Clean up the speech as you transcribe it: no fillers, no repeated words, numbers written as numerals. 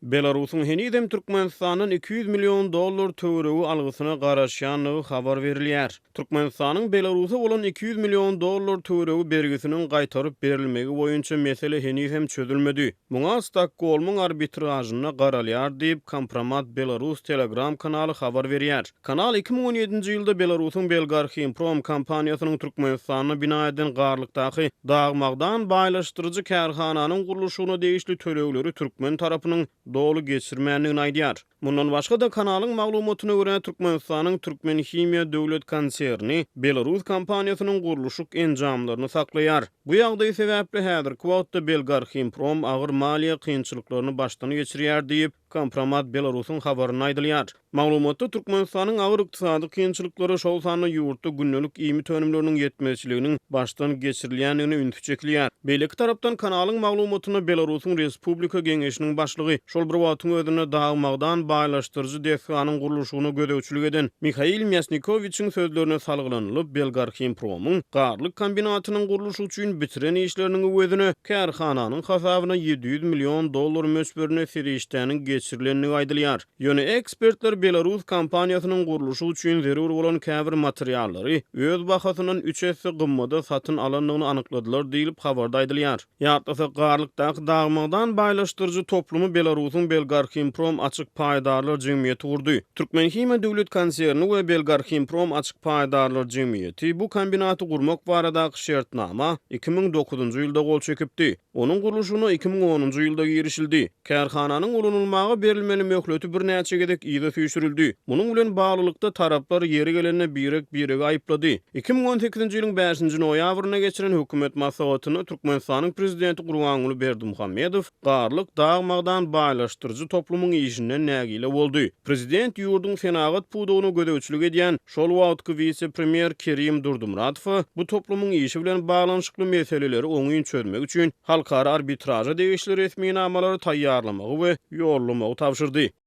Belarusyň henidem Türkmenistanyň 200 milyon dollar töweregi algysyna garaşýanlygy habar berilýär. Türkmenistanyň Belarusy bolan 200 milyon dollar töweregi bergisiniň gaýtaryp berilmegi boýunça mesele henidem çözülmedi. Muňa Stockholmyň arbitražyna garalýar diýip Kompromat Belarus Telegram kanaly habar berýär. Kanal 2017-nji ýylda Belarusyň Belgar Himprom kompaniýasynyň Türkmenistanyna bina eden garlykdaky dagmagdan baýlaşdyrjy kärhananyň guruluşyna degişli tölegleri türkmen tarapynyň dolu geçirmänligini aýdýar. Mundan başga da kanalyň maglumatyna görä Türkmenistanyň Türkmen Himiýa döwlet konserni Belarus kompaniýasynyň guruluşyk enjamlaryny saklaýar. Bu ýagdaý sebäpli häzirki wagtda Belgar Himprom agyr maliýe kynçylyklaryny başdan geçirýär diýip Kompromat Belarusyň habaryna aýdylýar. Maglumatda Türkmenistanyň agyr ykdysady kynçylyklary şol sanly ýurtda günnelik ými tönümleriniň ýetmezçiliginiň başdan geçirilýändigini ünsü çekilýär. Beýleki tarapdan kanalyň maglumatyna Belarusyň Respublika Geňeşiniň başlygy şol bir wagtyň özüne dagmagdan baýlaşdyrjy desganyň guruluşyna gödäwçilik eden Mikhail Myasnikowiçiň sözlerine salgylanylyp Belgar Himpromyň garlyk kombinatynyň guruluşy üçin bitiren işleriniň özüne kärhananyň hasabyna 700 milyon dollar mösberine serişdäniň geçirilenligi aýdylýar. Ýöne ekspertler Belarus kompaniýasynyň guruluşy üçin zerur bolan käbir materiallary öz bahasyndan 3 esse gymmada satyn alanlygyny anykladylar diýilip habarda aýdylýar. Ýa-da garlykdaky dagmagdan baýlaşdyrjy toplumy Belarusyň Belgar Himprom açyk paýdarlar jemgyýeti gurdy. Türkmen Himiýa döwlet konserni we Belgar Himprom açyk paýdarlar jemgyýeti bu kombinaty gurmak baradaky şertnama 2009-njy ýylda gol çekipdi. Onuň guruluşyna 2010-njy ýylda girişildi. Kärhananyň ulunulmagy berilmeli möhleti bir näçe gedek ýyla süýşürildi. Munyň bilen baglykda taraplar ýeri gelende birek aýyplady. 2018-nji ýylyň 5-nji noýabryna geçiren hökümet maslahatyny Türkmenistanyň prezidenti Gurbanguly Berdimuhammedow garlyk dagmagdan baýlaşdyrjy toplumyň işinden nägile boldy. Prezident ýurdun senagat pudugyny gödäwçilik edýän şol wagtky vice-premier Kerim Durdumuratow bu toplumyň işi bilen baglanyşykly meseleleri oňuň çözmek üçin halkara arbitraja degişli resmi namalary taýýarlamagy we ýollamagy tapşyrdy.